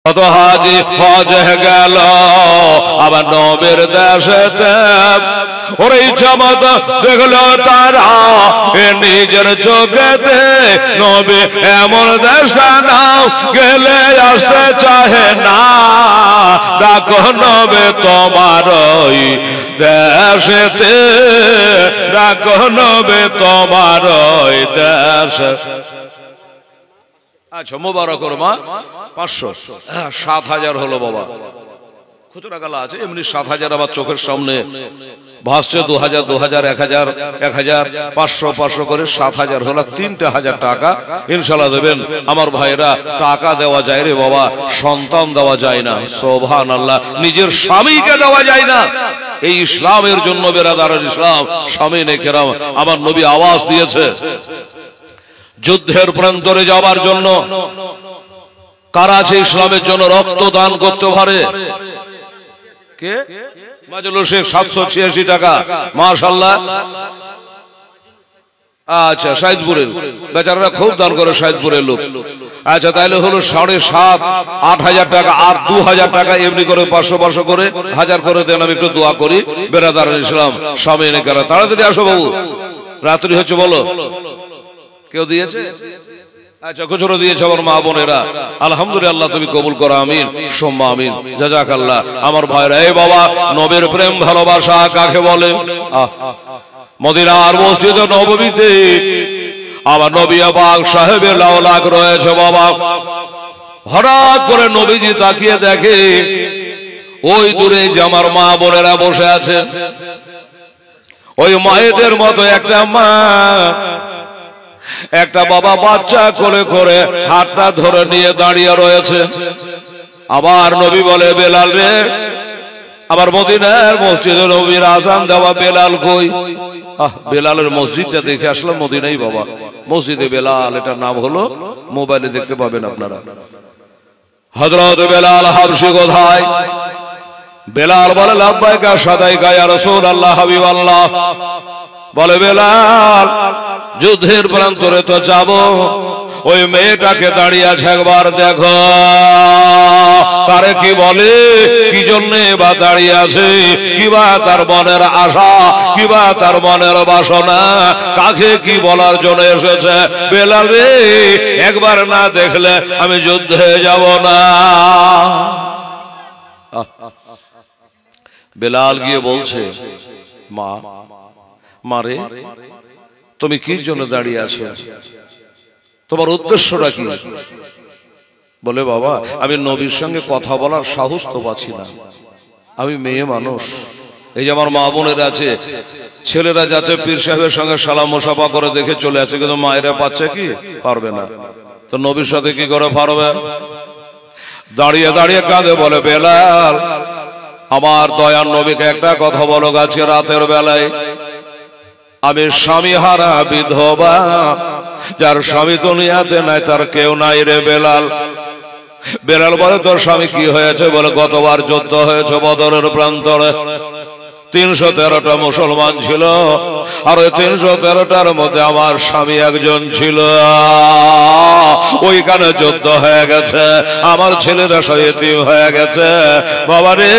কত হাজি হজ গেল আবার নবীর দেশেতে, ওরে চমৎ দেখলো তারা নিজের চোখেতে। নবী এমন দেশে নাও গেলে আসতে চাহে না, ডাকো নবী তোমার ওই দেশেতে, ডাকো নবী তোমার ওই দেশে। আচ্ছা মোবারক মা 500 7,000 হলো বাবা, খুচরা গালা আছে এমনি 7,000 আবার চোখের সামনে ভাসছে। 2,000 2,000 1,000 1,000 500 500 করে 7,000 হলো। 3,000 টাকা ইনশাআল্লাহ দেবেন আমার ভাইরা। টাকা দেওয়া যায় রে বাবা, সন্তান দেওয়া যায় না। সুবহানাল্লাহ, নিজের স্বামীকে দেওয়া যায় না। এই ইসলামের জন্য বেরাদারের ইসলাম স্বামীনে কেরাম আমার নবী আওয়াজ দিয়েছে যুদ্ধের প্রান্তরে যাওয়ার জন্য। কারা আছে ইসলামের জন্য রক্ত দান করতে পারে? কে? মাজলুল শেখ 786 টাকা মাশাআল্লাহ। আচ্ছা সাইদপুরের বেচারারা খুব দান করে, সাইদপুরের লোক। আচ্ছা তাইলে হলো 7.5 8,000 টাকা আর 2,000 টাকা এমনি করে 500 500 করে 1000 করে দেন। আমি একটু দোয়া করি বেরাদারুল ইসলাম সামনে কারা। তাড়াতাড়ি আসো বাবু, রাত্রি হচ্ছে। বলো কেউ দিয়েছে? আচ্ছা খুচরো দিয়েছে আমার মা বোনেরা, আলহামদুলিল্লাহ তুমি কবুল করো, আমিন সুম্মা আমিন, জাযাকাল্লাহ। আমার ভাইরা, এই বাবা নবীর প্রেম ভালোবাসা কাকে বলে? মদিনার মসজিদে নববীতে আমার নবী পাক সাহেবের লাওলাক রয়েছে বাবা। হঠাৎ করে নবীজি তাকিয়ে দেখে ওই দূরে যে আমার মা বোনেরা বসে আছে, ওই মায়েদের মতো একটা মা, একটা বাবা বাচ্চা করে করে হাতটা ধরে নিয়ে দাঁড়িয়ে রয়েছে। আবার নবী বলে, বেলাল রে, আবার মদিনার মসজিদে নবীর আযান দেওয়া বেলাল কই? বেলালের মসজিদটা দেখে আসলাম মদিনাই বাবা, মসজিদে বেলাল, এটার নাম হলো, মোবাইলে দেখতে পাবেন আপনারা। হযরত বেলাল হাবশী কোথায়? বেলাল বলে, লাব্বাইকা সাদাইকা ইয়া রাসূলুল্লাহ হাবিবাল্লাহ। বলে, বেলাল যুদ্ধের প্রান্তরে তো যাব, ওই মেয়েটাকে দাঁড়িয়ে আছে একবার দেখো। তারে কি বলে, কি জন্যে বা দাঁড়িয়ে আছে, কিবা তার মনের আশা, কিবা তার মনের বাসনা, কাকে কি বলার জন্য এসেছে? বেলাল রে, একবার না দেখলে আমি যুদ্ধে যাব না। বেলাল গিয়ে বলছে, মা, মারে তুমি কি জন্য দাঁড়িয়ে আছো, তোমার উদ্দেশ্যটা কি? বলে, বাবা আমি নবীর সঙ্গে কথা বলার সাহস তো পাচ্ছি না, আমি মেয়ে মানুষ। এই যে আমার মা বোনেরা আছে, ছেলেরা যাচ্ছে পীর সাহেবের সঙ্গে সালাম মুসাফা করে দেখে চলে আসছে, কিন্তু মায়েরা পাচ্ছে কি? পারবে না। তো নবীর সাথে কি করে পারবে? দাঁড়িয়ে দাঁড়িয়ে কাঁদে, বলে, বেলাল আমার দয়ার নবীকে একটা কথা বলো, আজকে রাতের বেলায় আমি স্বামী হারা বিধবা, যার স্বামী দুনিয়াতে নাই, তার কেউ নাই রে বেলাল। বেলাল বলে, তোর স্বামী কি হয়েছে? বলে, গতবার যুদ্ধ হয়েছে বদরের প্রান্তরে, 313টা মুসলমান ছিল, আর ওই 313টার মধ্যে আমার স্বামী একজন ছিল। ওইখানে যুদ্ধ হয়ে গেছে, আমার ছেলেরা শহীদ হয়ে গেছে। বাবা রে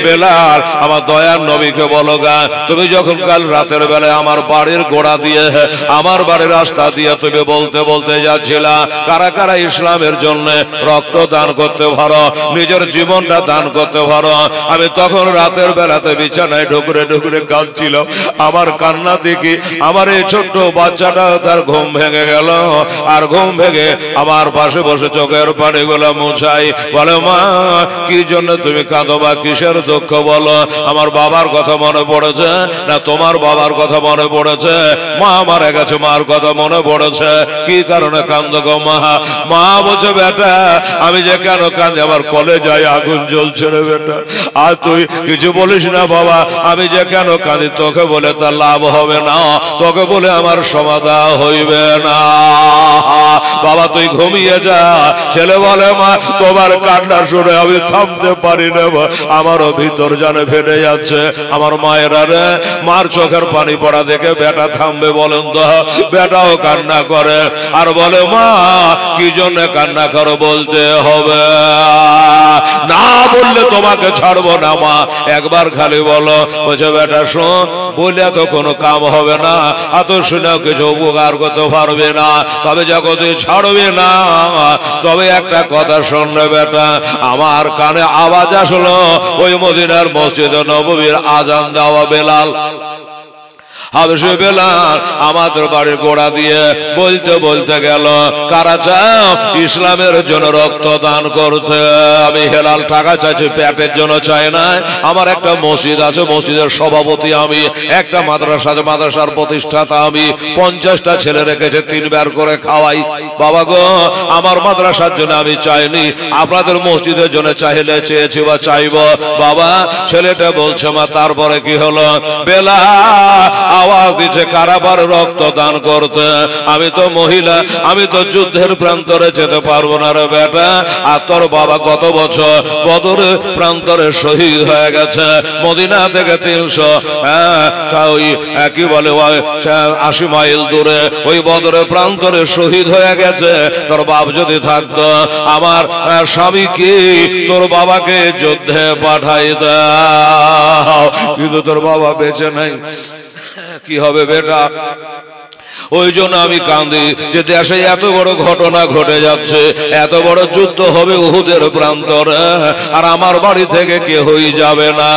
বেলাল, আমার দয়ার নবীকে বলো গা, তুমি যখন কাল রাতের বেলায় আমার বাড়ির গোড়া দিয়ে, আমার বাড়ির রাস্তা দিয়ে তুমি বলতে বলতে যাচ্ছিলা, কারা কারা ইসলামের জন্য রক্ত দান করতে পারো, নিজের জীবনটা দান করতে পারো। আমি তখন রাতের বেলাতে বিছানায় ঢুকরে ঢুকরে কাঁদছিল। আমার কান্না দেখি আমার এই ছোট্ট বাচ্চাটা তার ঘুম ভেঙে গেল, আর ঘুম ভেঙে আমার পাশে বসে চোখের পানিগুলো মুছাই। বলে, মা কি জন্য তুমি কাঁদো বা কিসের দুঃখ বলো? আমার বাবার কথা মনে পড়েছে না তোমার বাবার কথা মনে পড়েছে? মা মারা গেছে, মার কথা মনে পড়েছে। কি কারণে কান্দো গো মা? মা বলছে, বেটা আমি যে কেন কাঁদি, আমার কলেজায় আগুন জ্বলছে রে বেটা। আর তুই কিছু বলিস না বাবা, আমি যে কেন কাঁদি, তোকে বলে তার লাভ হবে না, তোকে বলে আমার সমাধান হইবে না। বাবা তুই ঘুমিয়ে যা। ছেলে বলে, মা তোমার কান্না শুনে আমি থামতে পারি না, আমারও ভিতর জানে ফেটে যাচ্ছে। আমার মায়েরা রে, মার চোখের পানি পড়া দেখে বেটা থামবে বলেন তো? বেটাও কান্না করে আর বলে, মা কি জন্য কান্না করো বলতে হবে। তোমাকে ছাড়বো না মা, একবার খালি বলো। বলছে বেটা শোন, বলে তো কোনো কাম হবে না, এত শুনে কিছু উপকার করতে পারবে না, তবে যখন তুই ছাড়বে না তবে একটা কথা শুনবে বেটা। আমার কানে আওয়াজ আসলো ওই মদিনার মসজিদে নববীর আজান দেওয়া বেলাল, হাবশি বেলাল আমাদের বাড়ির গোড়া দিয়ে বলতে বলতে গেল, কারা চাও ইসলামের জন্য রক্ত দান করতে? আমি হেলাল টাকা চাইছি, পেটের জন্য চাই না। আমার একটা মসজিদ আছে, মসজিদের সভাপতি আমি, একটা মাদ্রাসার প্রতিষ্ঠাতা আমি, 50টা ছেলে রেখেছে, 3 বার করে খাওয়াই। বাবা গো, আমার মাদ্রাসার জন্য আমি চাইনি, আপনাদের মসজিদের জন্য চাইলে চেয়েছি বা চাইব। বাবা ছেলেটা বলছে মা তারপরে কি হলো? বেলাল আওয়াজ দিচ্ছে কারাবার রক্ত দান করতে। আমি তো মহিলা, আমি তো যুদ্ধের প্রান্তরে যেতে পারবো না রে বেটা। আর তোর বাবা কত বছর বদরের প্রান্তরে শহীদ হয়ে গেছে, মদিনা থেকে 300 কি বলে 80 মাইল দূরে ওই বদরের প্রান্তরে শহীদ হয়ে গেছে। তোর বাপ যদি থাকতো, আমার স্বামী কি তোর বাবাকে যুদ্ধে পাঠাই দাও, কিন্তু তোর বাবা বেঁচে নাই, কি হবে বেটা? ওই জন্য আমি কান্দি যে দেশে এত বড় ঘটনা ঘটে যাচ্ছে, এত বড় যুদ্ধ হবে উহুদের প্রান্তরে, আর আমার বাড়ি থেকে কেউই যাবে না,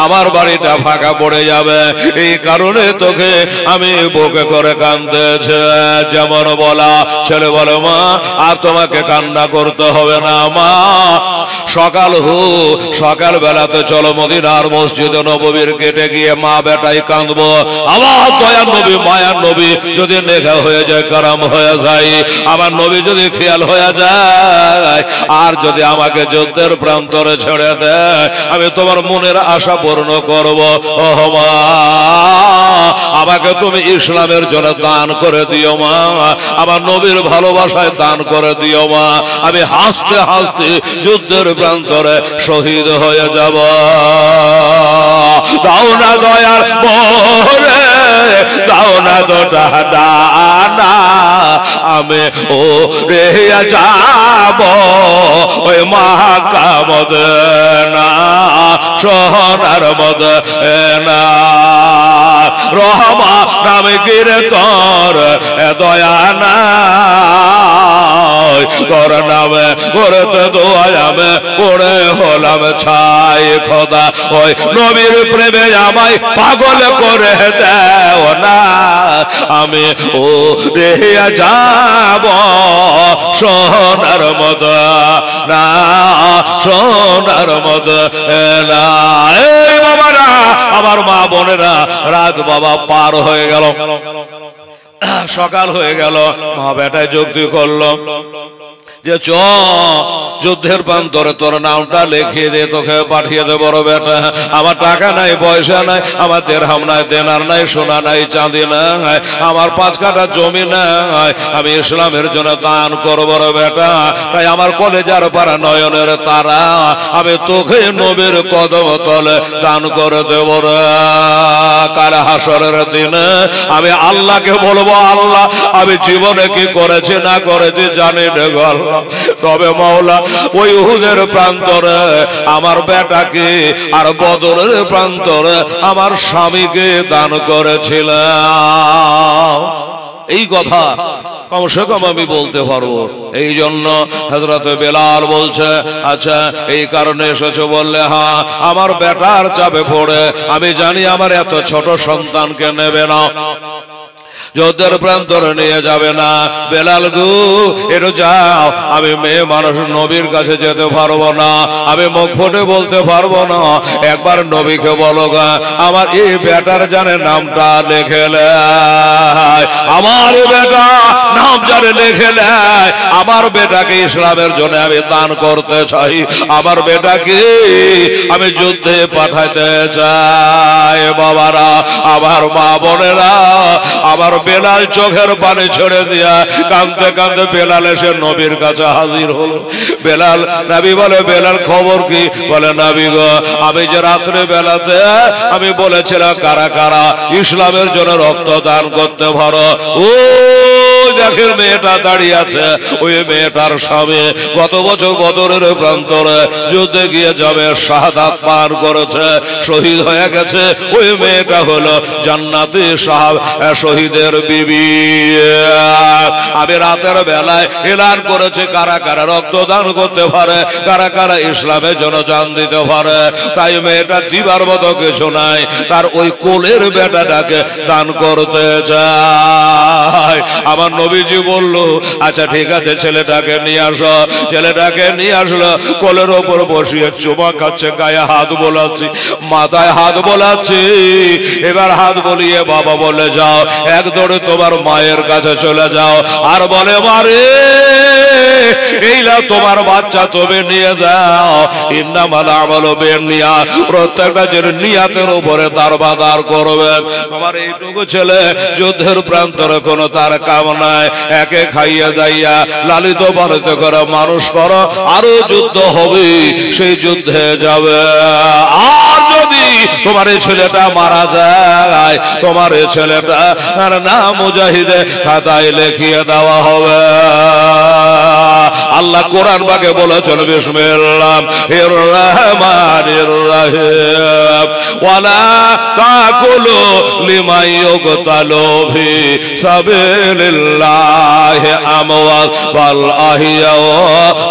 আমার বাড়িটা ফাঁকা পড়ে যাবে। এই কারণে তোকে আমি বুকে করে কাঁদতেছে। যেমন বলা ছেলে বলে মা আর তোমাকে কান্না করতে হবে না মা, সকাল বেলাতে চলো মদিনার মসজিদে নববীর কেটে গিয়ে মা বেটাই কাঁদবো। আমার দয়ার নবী মায়ার নবী যদি নেঘা হয়ে যায়, কারাম হয়ে যায়, আমার নবী যদি খেয়াল হয়ে যায়, আর যদি আমাকে যুদ্ধের প্রান্তরে ছেড়ে দেয়, আমি তোমার মনের আশা পূর্ণ করব। ও মা, আমাকে তুমি ইসলামের জন্য দান করে দিও মা, আমার নবীর ভালোবাসায় দান করে দিও মা। আমি হাসতে হাসতে যুদ্ধের প্রান্তরে শহীদ হয়ে যাব। দাও না দয়ার মোরে, দাও না দোটা ডানা, আমি ও রে যাব ওই মক্কা মদিনা, সোনার মদিনা। রহমা নামে গিরে তোর দয়া নাই, তোর নামে করতে দোয়ামে পড়ে হলাম ছাই খোদা, ওই নবীর প্রেমে আমায় পাগল করে দেও না, আমি ও রে যাব সোনার মদিনা, সোনার মদিনা। এই বাবারা, আমার মা বোনেরা, রাত বাবা পার হয়ে গেল, সকাল হয়ে গেল, মা বেটায় যুক্তি করলো যে চ যুদ্ধের প্রান্তরে তোর নামটা লিখিয়ে দিয়ে তোকে পাঠিয়ে দে বড় বেটা। আমার টাকা নাই, পয়সা নাই, আমার দেড়হাম নাই, দেনার নাই, সোনা নাই, চাঁদি নাই, আমার 5 কাঠা জমি নাই, আমি ইসলামের জন্য দান করবো রে বেটা। তাই আমার কলেজার পাড়া নয়নের তারা, আমি তোকে নবীর কদম তলে দান করে দেব রে। কাল হাসরের দিনে আমি আল্লাহকে বলবো, আল্লাহ আমি জীবনে কি করেছি না করেছি জানি না গো আল্লাহ, তবে মাওলা ওই উহুদের প্রান্তরে আমার বেটাকে আর বদরের প্রান্তরে আমার স্বামীকে দান করেছিলাম। এই কথা কমসে কম আমি বলতে পারবো। এই জন্য হযরত বেলাল বলছে, আচ্ছা এই কারণে এসেছো বললে, হ্যাঁ আমার বেটার চাপে পড়ে আমি জানি আমার এত ছোট সন্তানকে নেবে না, যুদ্ধের প্রান্তরে নিয়ে যাবে না। বেলাল গো একটু যাও, আমি মেয়ে মানুষ নবীর কাছে যেতে পারবো না, আমি মুখ ফুটে বলতে পারবো না, একবার নবীকে বলো গা আমার এই বেটার জানে নামটা লিখে নেয়, আমার বেটা নাম জানে লিখে নেয়, আমার বেটাকে ইসলামের জন্য আমি দান করতে চাই, আমার বেটাকে আমি যুদ্ধে পাঠাইতে চাই। বাবারা, আমার মা বোনেরা, আমার বেলাল চোখের পানি ছেড়ে দিয়া কাঁদতে কাঁদতে বেলাল এসে নবীর কাছে হাজির হলো। বেলাল, নবী বলে বেলাল খবর কি? বলে নবী গো আমি যে রাত্রে বেলাতে আমি বলেছিলাম কারা কারা ইসলামের জন্য রক্ত দান করতে পারো, ও দেখেন মেয়েটা দাঁড়িয়ে আছে, ওই মেয়েটার স্বামী গত বছর বদরের প্রান্তরে যুদ্ধে গিয়ে যাবে, শাহাদাত পান করেছে, শহীদ হয়ে গেছে। ওই মেয়েটা হলো জান্নাতি শহীদের বিবি। আমি রাতের বেলায় এলান করেছে কারা কারা রক্তদান করতে পারে, কারা কারা ইসলামের জন্য জান দিতে পারে। তাই মেয়েটা দিবার মতো কিছু নাই, তার ওই কোলের বেটাটাকে দান করতে চায়। আমার নবীজি বলল, আচ্ছা ঠিক আছে, ছেলেটাকে নিয়ে আসো। ছেলেটাকে নিয়ে আসলো, কোলের ওপর বসিয়ে চুমা খাচ্ছে, গায়ে হাত বোলাচ্ছি, মাথায় হাত বোলাচ্ছি। এবার হাত বলিয়ে বাবা বলে যাও, এক দৌড়ে তোমার মায়ের কাছে চলে যাও, আর বলে মারে এইলা তোমার বাচ্চা, তুমি নিয়ে যাও। ইন্নামাল আমালু বিন্নিয়াত, প্রত্যেকটা যে নিয়াতের উপরে দারবাদার করবেন। আমার এইটুকু ছেলে যুদ্ধের প্রান্তরে কোনো তার কাম নাই, একে খাইয়ে দাইয়া লালিত পালিত করে মানুষ করো, আরো যুদ্ধ হবে, সেই যুদ্ধে যাবে। আর যদি তোমার এই ছেলেটা মারা যায়, তোমার এই ছেলেটা আর নাম মুজাহিদে খাতায় লিখিয়ে দেওয়া হবে। আল্লাহ কোরআন পাকে বলেছেন, বিসমিল্লাহির রহমানির রহিম, ওয়ালা তাকুলু লিমা ইউকতালু ফি সাবিলিল্লাহি আমওয়াত বাল আহিয়া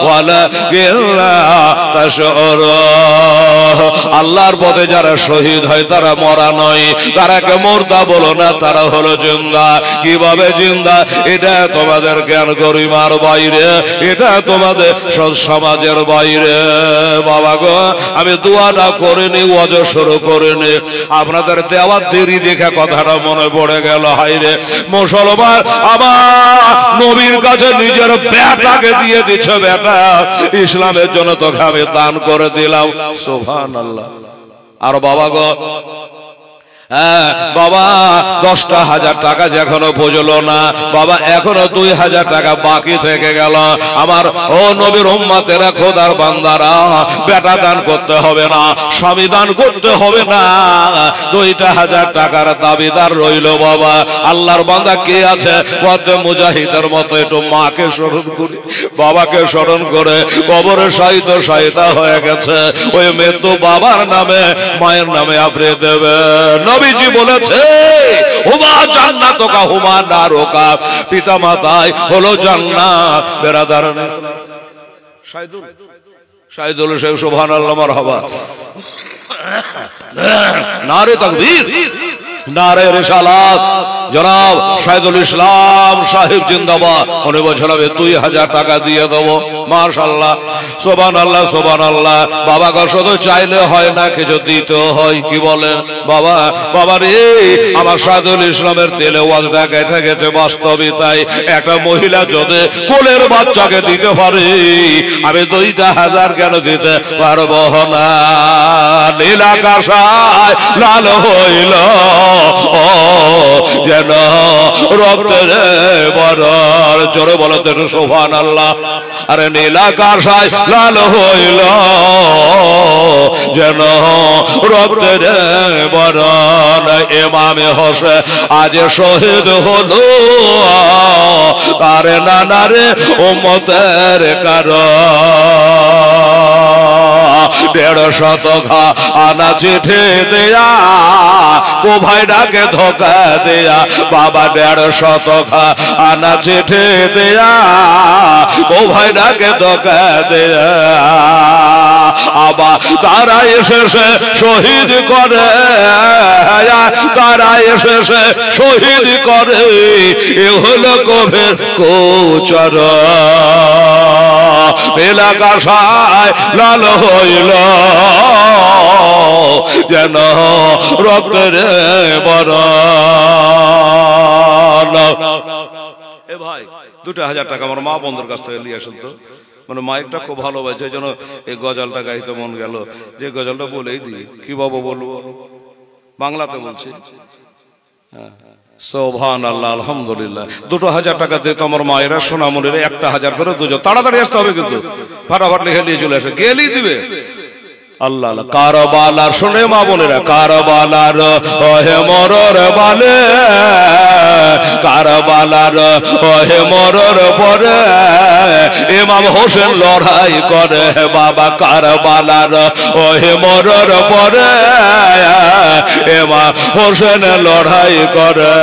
ওয়ালাকিন লা তাশউরুন। আল্লাহর পথে যারা শহীদ হয় তারা মরা নয়, তারাকে মুর্দা বলো না, তারা হলো জিন্দা। কিভাবে জিন্দা? এটা তোমাদের জ্ঞান গরিমার বাইরে, এটা তোমাদের সমাজের বাইরে। বাবা গো, আমি দোয়াটা করিনি, ওয়াজ শুরু করিনি, আপনাদের দেওয়ার দেরি দেখে কথাটা মনে পড়ে গেল। হাইরে মুসলমান, আমার নবীর কাছে নিজের বেটাকে দিয়ে দিচ্ছে, বেটা ইসলামের জন্য তোকে আমি দান করে দিলাম। সুবহানাল্লাহ। আর বাবা গো, হ্যাঁ বাবা, 10,000 টাকা এখনো বুঝলো না বাবা, এখনো 2,000 টাকা বাকি থেকে গেল। আমার ও নবীর উম্মতেরা, খোদার বান্দারা, বেটা দান করতে হবে না, স্বামী দান করতে হবে না, 2,000 টাকার দাবিদার রইল। বাবা আল্লাহর বান্দা কে আছে বলতে, মুজাহিদের মতো একটু মাকে স্মরণ করি, বাবাকে স্মরণ করে কবরে শায়িতা হয়ে গেছে, ওই মৃত্যু বাবার নামে মায়ের নামে আপনি দেবেন। নবীজি বলেছে, হুমা জান্নাতুকা হুমা নারুকা, পিতা মাতায় হলো জান্নাত, বেরাদার শাহিদুল শেখ সুবহানাল্লাহ মারহাবা, নারে তাকবীর, নারে রিসালাত। জনাব শাহিদুল ইসলাম সাহেব জিন্দাবাদ। উনি বলছিলাম 2,000 টাকা দিয়ে দেবো। মাশাআল্লাহ, সুবহানাল্লাহ, সুবহানাল্লাহ। বাবা গো, শুধু চাইলে হয় না, কিছু দিতে হয়। কি বলেন বাবা? বাবা রে, আমার শাহিদুল ইসলামের তেলে ওয়াজটা গেছে গেছে বাস্তবিতাই। একটা মহিলা যদি কোলের বাচ্চাকে দিতে পারে, আমি 2,000 কেন দিতে পারবো না? নীল আকাশায় লাল হইল যেন রক্তের বরর, জোরে বলতে সুবহানাল্লাহ। আরে নীল আকাশায় লাল হইল যেন রক্তের বরণ, ইমামে হোসেন আজ শহীদ হলো, তারে নানারে উম্মতের কারণ। 150 আনা চিঠি দেয়া, ও ভাইটাকে ধোকা দেয়া, বাবা 150 আনা চিঠি দেয়া, ও ভাইটাকে ধোকা দেয়া। আবার তারা এসেছে শহীদ করে, তারা এসেছে শহীদ করে, এ হলো কবের কোচর। নীল আকাশায় লাল হইল যেন রক্তের বরণ। এ ভাই, 2,000 টাকা আমার মা বন্ধুর কাছ থেকে নিয়ে আসেন তো। মানে মাইকটা খুব ভালোবাসে, এই জন্য এই গজলটা গাইতে মন গেল, যে গজলটা বলেই দিই। কি বাবু বলবো, বাংলাতে বলছি। সুবহানাল্লাহ, আলহামদুলিল্লাহ। 2,000 টাকা দিয়ে তোমার মায়েরা সোনামণিরা 1,000 করে দুজন, তাড়াতাড়ি আসতে হবে কিন্তু, ফাটাফাট লিখে নিয়ে চলে আসে, গেলেই দিবে। আল্লাহ কারবালার, শুনে মা বোনেরা, কারবালার ওহে মরর বালে, কারবালার ওহে মরর পরে ইমাম হোসেন লড়াই করে বাবা, কারবালার ওহে মরর পরে ইমাম হোসেন লড়াই করে।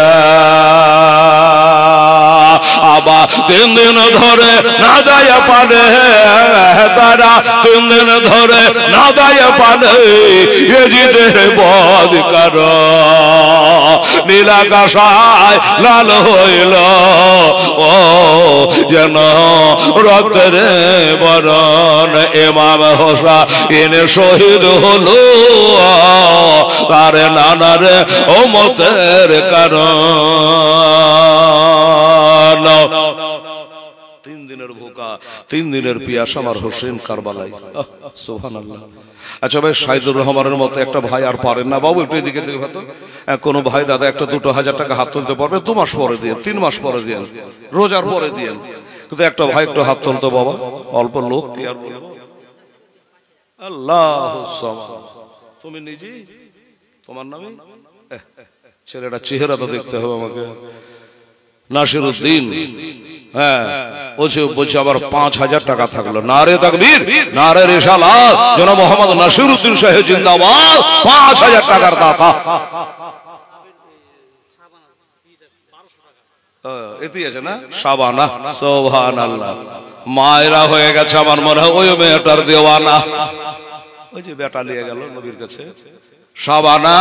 আবার 3 দিন ধরে না যায় পানে তারা, 3 দিন ধরে না যায় পানে ইয়েজিদের বধ কর। নীলাকাশায় লাল হইল ও যেন রক্তের বরণ, ইমাম হোসেন শহীদ হলো তার নানার উম্মতের কারণ। 3 দিনের ভোকা, 3 দিনের পিয়াসা আমার হোসেন কারবালায়। সুবহানাল্লাহ। আচ্ছা ভাই, সাইদুর রহমানের মতো একটা ভাই আর পারেন না বাবু, একটু এদিকে দেখো তো। কোন ভাই দাদা একটা 2-2 টাকা হাত তুলতে পারবে? 2 মাস পরে দিয়ে, 3 মাস পরে দিয়ে, রোজার পরে দিয়ে, কিন্তু একটা ভাই একটু হাত তুলতো বাবা। অল্প লোক কি আর বলবো। আল্লাহুস সামাদ। তুমি নিজে তোমার নামে ছেলেটা চেহারা তো দেখতে হবে আমাকে। নাসিরউদ্দিন, হ্যাঁ বলছে আবার 5000 টাকা থাকলো। নারে তাকবীর, নারে রিসালাত, জনাব মোহাম্মদ নাসিরউদ্দিন সাহেব জিন্দাবাদ, 5000 টাকার দাতা। এটি আছে না শাবানা, সুবহানাল্লাহ। মায়েরা হয়ে গেছে আমার মনে হয় ওই মেয়েটার দেওয়ানা, ওই যে বেটা নিয়ে গেল নবীর কাছে শাবানা,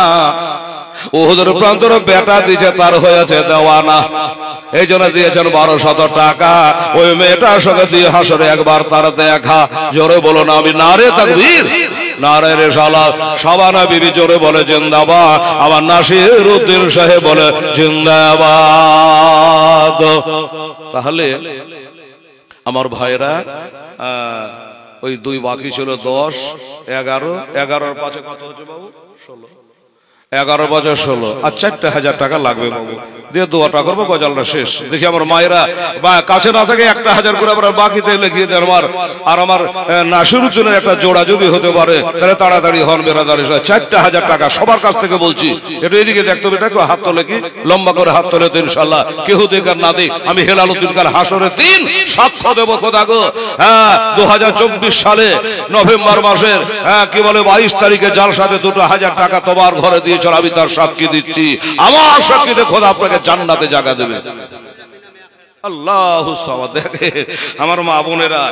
উহুদের প্রান্তর বেটা দিয়েছে, তার হয়েছে দেওয়ানা। এই জন্য দিয়েছেন 1200 টাকা। ওই মেয়েটার সঙ্গে দিয়ে হাসরে একবার তার দেখা। জোরে বলো না আমি নারে তাকবীর, নারে রিসালাত। শাবানা বিবি জোরে বলে জিন্দাবাদ। আমার নাসিরউদ্দিন সাহেব বলে জিন্দাবাদ। তাহলে আমার ভাইরা, ওই 2 বাকি ছিল 10, 11, 11 এর পাশে কত হচ্ছে বাবু? 16, 11 বাজে 16, আর 4000 টাকা লাগবে বাবু। দিয়ে দোয়াটা করবো, গজালটা শেষ। দেখি আমার মায়েরা বা কাছে না থাকে 1000 করে আমরা বাকিতে লিখিয়ে দেন। আর আমার নাসিরউদ্দিনের একটা জোড়া যদি হতে পারে তাহলে তাড়াতাড়ি হন বেরাদার। 4000 টাকা সবার কাছ থেকে বলছি। এটা এদিকে দেখতে হবে, এটা হাত তোলে কি লম্বা করে হাত তোলে তো ইনশাল্লাহ। কেউ দেখ আর না দেখ, আমি হেলালউদ্দিন কাল হাসরে 3 সাক্ষ্য দেবো খোদা গো। হ্যাঁ, 2024 সালে নভেম্বর মাসের কি বলে 22 তারিখে জালসাতে 2000 টাকা তোমার ঘরে দিয়েছ, আমি তার সাক্ষী দিচ্ছি। আমার সাক্ষীতে খোদা আপনাকে জান্নাতে জায়গা দেবে। আল্লাহু সামাদ। দেখে আমার মা বোনেরা,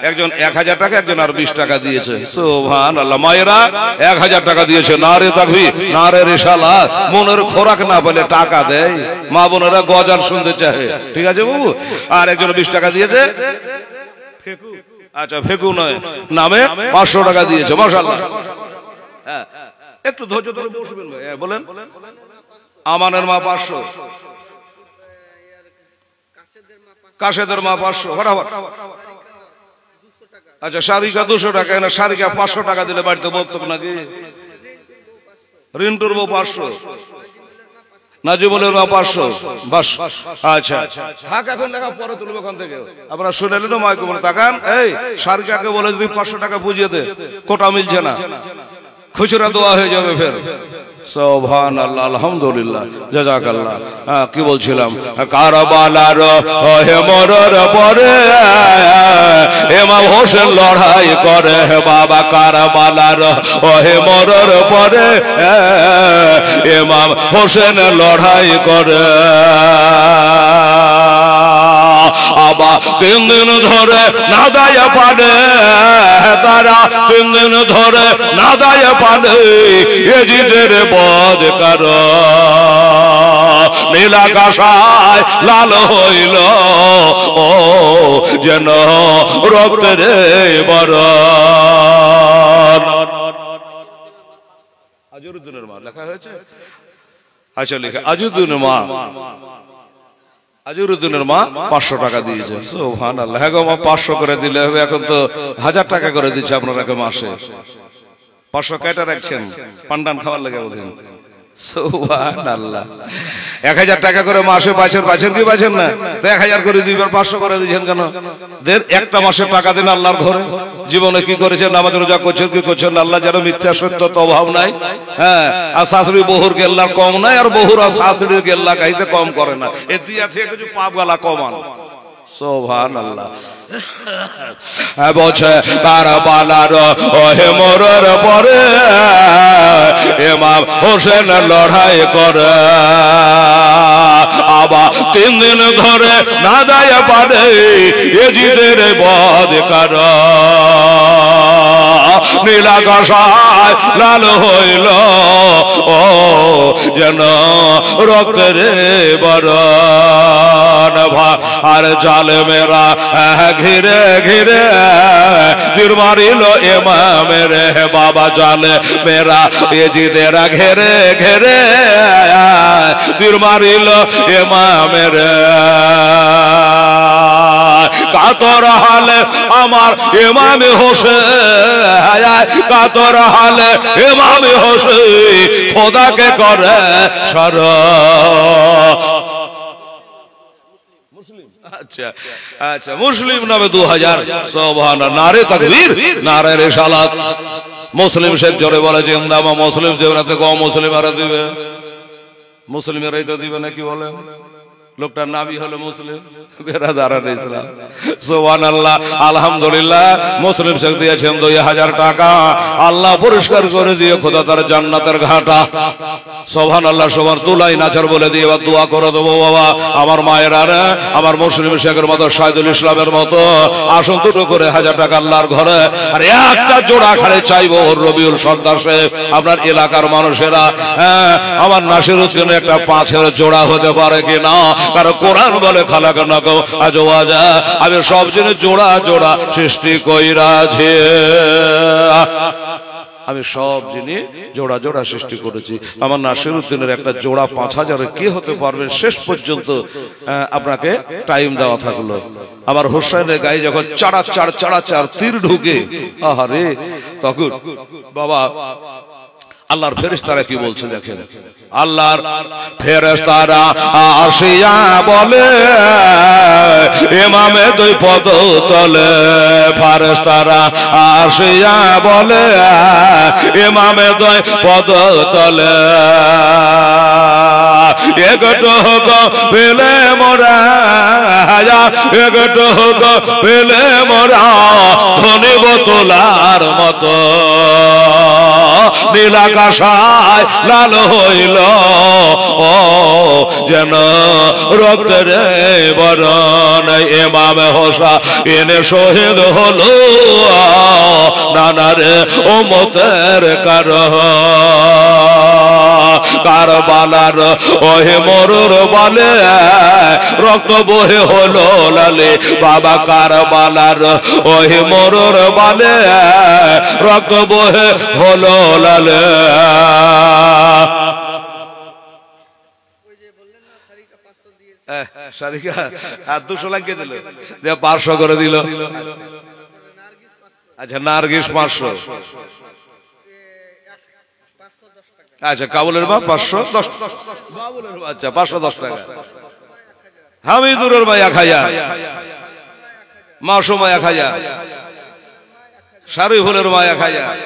একজন 1000 টাকা, একজন আর 20 টাকা দিয়েছে। সুবহানাল্লাহ। মায়েরা 1000 টাকা দিয়েছে। নারে তাকবীর, নারে রিসালাত। মনের খোরাক না পেলে টাকা দেয়। মা বোনেরা গজাল শুনতে চায়, ঠিক আছে বাবু। আর একজন 20 টাকা দিয়েছে। ফেকু, আচ্ছা ফেকু নয়, নামে 500 টাকা দিয়েছে। মাশাআল্লাহ। হ্যাঁ, একটু ধৈর্য ধরে বসবেন ভাই। বলেন। আমানের মা 500, কাশেদের মা 500, ফটাফট। আচ্ছা সারিকা 200 টাকা, না সারিকা 500 টাকা দিলে বাড়িতে বক্তব্য নাকি? রিন্টুর বউ 500, নাজিবুলের মা 500, বাস। আচ্ছা থাক, এখন টাকা পরে তুলবে ওখান থেকে। আপনারা শুনেলেন মাইকে বলে তাকান। এই সারিকাকে বলে যদি 500 টাকা বুঝিয়ে দে, কোটা মিলছে না, খুচরা দোয়া হয়ে যাবে ফের। সুবহানাল্লাহ, আলহামদুলিল্লাহ, জাযাকাল্লাহ। কি বলছিলাম? কারবালার ওহে মরর পরে ইমাম হোসেন লড়াই করে বাবা, কারবালার ওহে মরর পরে ইমাম হোসেন লড়াই করে। আবার 3 দিন ধরে না দায় পানে তারা, 3 দিন ধরে না দায় পানে ইয়েজিদের বধ কর। নীলাকাশায় লাল হইল ও যেন রক্তের বরণ। আজিউদ্দিনের মা লেখা হয়েছে। আচ্ছা লেখা আজিউদ্দিনের মা, আজিউদ্দিনের মা 500 টাকা দিয়েছে। সুবহানাল্লাহ। হ্যাঁ গো মা, 500 করে দিলে হবে। এখন তো 1000 টাকা করে দিচ্ছে আপনারা মাসে। 500 কেটে রাখছেন পান্ডান খাওয়ার লেগে বোধহয়। সুবহানাল্লাহ। 1000 টাকা করে মাসে পাচ্ছেন কি পাচ্ছেন না? তো 1000 করে 2 বার 500 করে দিয়েছেন কেন? দেন একটা মাসের টাকা দিন আল্লাহর ঘরে। জীবনে কি করেছেন? নামাজ রোজা করছেন কি করছেন? আল্লাহ যেন মিথ্যা সত্য তো অভাব নাই। হ্যাঁ, আর শাশুড়ি বহুর গেল্লা কম নাই, আর বহুর আর শাশুড়ির গেল্লা গাইতে কম করে না। এ দিয়া থেকে কিছু পাপ গালা কমান। সুবহানাল্লাহ। বলছে কারবালার ওহে মোরের পরে ইমাম হোসেন লড়াই করে, আবার 3 দিন ধরে না দায় পারে এজিদের বধ কর। নীলাকাশায় লাল হইল ও যেন রক্তের বরণ। আর জালেমেরা ঘিরে ঘিরে তীর মারিল ইমামের বাবা। জালেমেরা এজিদেরা ঘেরে ঘেরে তীর মারিল ইমামের। কাতর হালে আমার ইমাম হোসেন, কাতর হালে ইমাম হোসেন খোদাকে করে শরণ। আচ্ছা আচ্ছা, মুসলিম নামে 2000। সুবহানাল্লাহ। নারে তাকবীর, নারে রিসালাত। মুসলিম শেখ জোরে বলে জিন্দাবাদ। মুসলিম জেবরাতে কম মুসলিম আর দিবে, মুসলিমেরাই তো দিবে নাকি বলেন? লোকটার নামই হলো মুসলিম। বেরাদারান ইসলাম। সুবহানাল্লাহ। আলহামদুলিল্লাহ। মুসলিম শেখ দিয়েছেন 2000 টাকা। আল্লাহ পরিষ্কার করে দিয়ে খোদা তার জান্নাতের ঘাটা। সুবহানাল্লাহ। সবার তুলাই নাচার বলে দিয়ে এবার দোয়া করে দেবো বাবা। আমার মায়ের আর আমার মুসলিম শেখের মতো শাহিদুল ইসলামের মতো আসন দুটো করে 1000 টাকা আল্লাহর ঘরে। আর একটা জোড়া খালে চাইবো রবিউল সর্দার সাহেব, আপনার এলাকার মানুষেরা। হ্যাঁ, আমার নাসির উদ্দিনের একটা 5-এর জোড়া হতে পারে কিনা? কারণ কোরআন বলে খালাকানাকু আজওয়াজা, আমি সব জিনিস জোড়া জোড়া সৃষ্টি কইরাছি। আমি সব জিনিস জোড়া জোড়া সৃষ্টি করেছি। আমার নাসির উদ্দিনের একটা জোড়া 5000 কে হতে পারবে? শেষ পর্যন্ত আপনাকে টাইম দেওয়া থাকলো। আমার হোসেনের গায়ে যখন চাড়া চাড় তীর ঢুকে, আহারে, তখন বাবা আল্লাহর ফেরেশতারা কি বলছে দেখেন। আল্লাহর ফেরেশতারা আসিয়া বলে ইমামে 2 পদ তলে। ফেরেশতারা আসিয়া বলে ইমামে 2 পদ তলে। একটু হোক পেলে মোরা, একটু হোক পেলে মোরা ধনিব তোলার মতো। নীলাকাশায় লাল হইল ও যেন রক্তের বরণ। ইমাম হোসেন শহীদ হলো নানার উম্মতের কারণ। কারবালার ওহে মরুর বলে রক্ত বহে হলো লালে বাবা। কারবালার ওহে মরুর বলে রক্ত বহে হলো লালে। সারিকা আর 200 লাগিয়ে দিল, 500 করে দিল। আচ্ছা, নার্গিস 500। আচ্ছা, কাবুলের মা 510। আচ্ছা, 510 টাকা। হামিদুরের মা 1000, মাসুমা 1000, শারিফুলের মা 1000,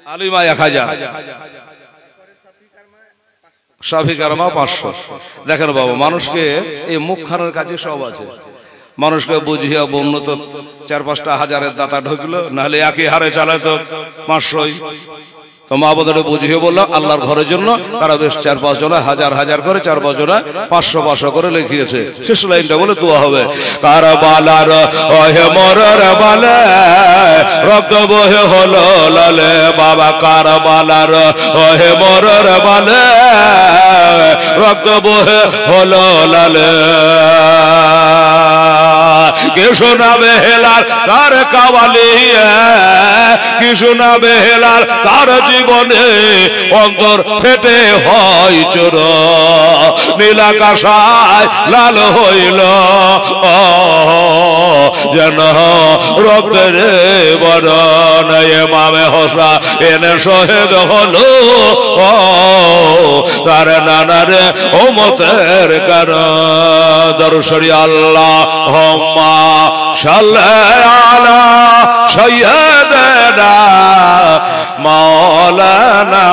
আলিমা 1000, শাফিকার মা 500। দেখেন বাবা, মানুষকে এই মুখ খানের কাছে সব আছে। মানুষকে বুঝিয়া বন্য তো 4-5টা হাজারের দাতা ঢুকলো, নাহলে একই হারে চালায় তো 500। তো মা বোধ বুঝিয়ে বললাম আল্লাহর ঘরের জন্য তারা বেশ 4-5 জনা 1000 করে 4-5 জনা 500 করে লিখিয়েছে। শেষ লাইনটা বলে দোয়া হবে। কারবালার ওহে মরর বলে রক্ত বহে হলো লালে বাবা। কারবালার ওহে মরর বলে রক্ত বহে হলো লালে। কে শোনাবে হেলাল তার কাওয়ালি, কি শোনাবে হেলাল তার জীবনে অন্তর ফেটে হয় চোর, নীলাকাশায় লাল হইল যেন রক্তের বরণ, ইমামে হোসেন শহীদ হলো তার নানার উম্মতের কারণ। দরুদ আল্লাহুম্মা সাল্লি আলা সাইয়্যিদিনা মাওলানা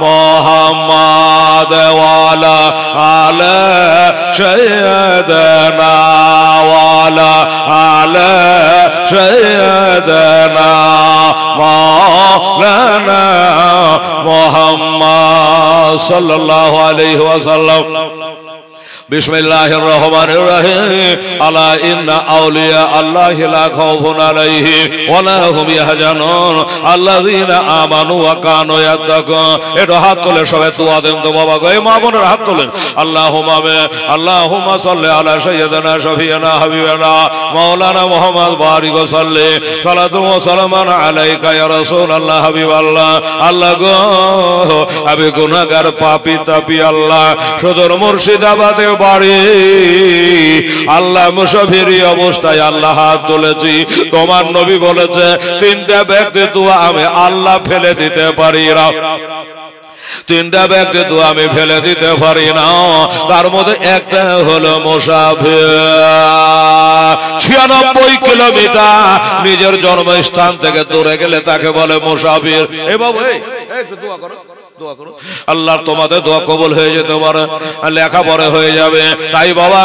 মুহাম্মাদ ওয়া আলা আলি সাইয়্যিদিনা ওয়া আলা আলি সাইয়্যিদিনা মাওলানা মুহাম্মদ সাল্লাল্লাহু আলাইহি ওয়াসাল্লাম। বিসমিল্লাহির রহমানির রহিম। আলা ইন্না আউলিয়া আল্লাহি লা খাউফুন আলাইহিম ওয়া লা হুম ইয়াহজানুন আল্লাযীনা আমানু ওয়া কানু ইয়াত্তাকুন। এটা হাত তুলে সবাই দোয়া দেন তো বাবা গো, এই মা বোনের হাত তোলেন। আল্লাহুম্মা সাল্লি আলা সাইয়্যিদিনা শাফিঈনা হাবিবানা মাওলানা মুহাম্মদ বারিক ওয়া সাল্লি সালাতু ওয়া সালামান আলাইকা ইয়া রাসূলুল্লাহ হাবিবাল্লাহ। আল্লাহ গো, আমি গুনাহগার পাপী তাপী আল্লাহ, সদর মুর্শিদাবাদে বাড়ি আল্লাহ মুসাফিরি অবস্থায় আল্লাহ হাত তুলেছি। তোমার নবী বলেছে তিনটা ব্যক্তি দোয়া আমি আল্লাহ ফেলে দিতে পারি না, তিনটা ব্যক্তি তো আমি ফেলে দিতে পারি না, তার মধ্যে একটা হলো মুসাফির। 96 কিলোমিটার নিজের জন্মস্থান থেকে দূরে গেলে তাকে বলে মুসাফির। এই বাবু একটু দোয়া করো, দোয়া করো আল্লাহ তোমাদের দোয়া কবুল হয়ে যেতে পারে, লেখাপড়া হয়ে যাবে। তাই বাবা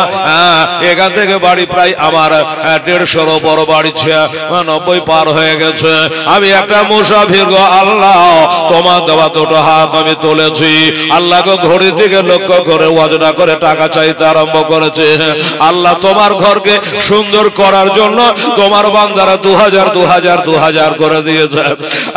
এখান থেকে বাড়ি প্রায় আমার 150 উপর বাড়ি 90 পার হয়ে গেছে। আমি একটা মুসাফির গো আল্লাহ, তোমার দেওয়া দুটো হাত আমি তুলেছি। আল্লাহ গো, ঘড়ির দিকে লক্ষ্য করে ওয়াজনা করে টাকা চাইতে আরম্ভ করেছে। আল্লাহ তোমার ঘরকে সুন্দর করার জন্য তোমার বান্দারা 2000 করে দিয়েছে।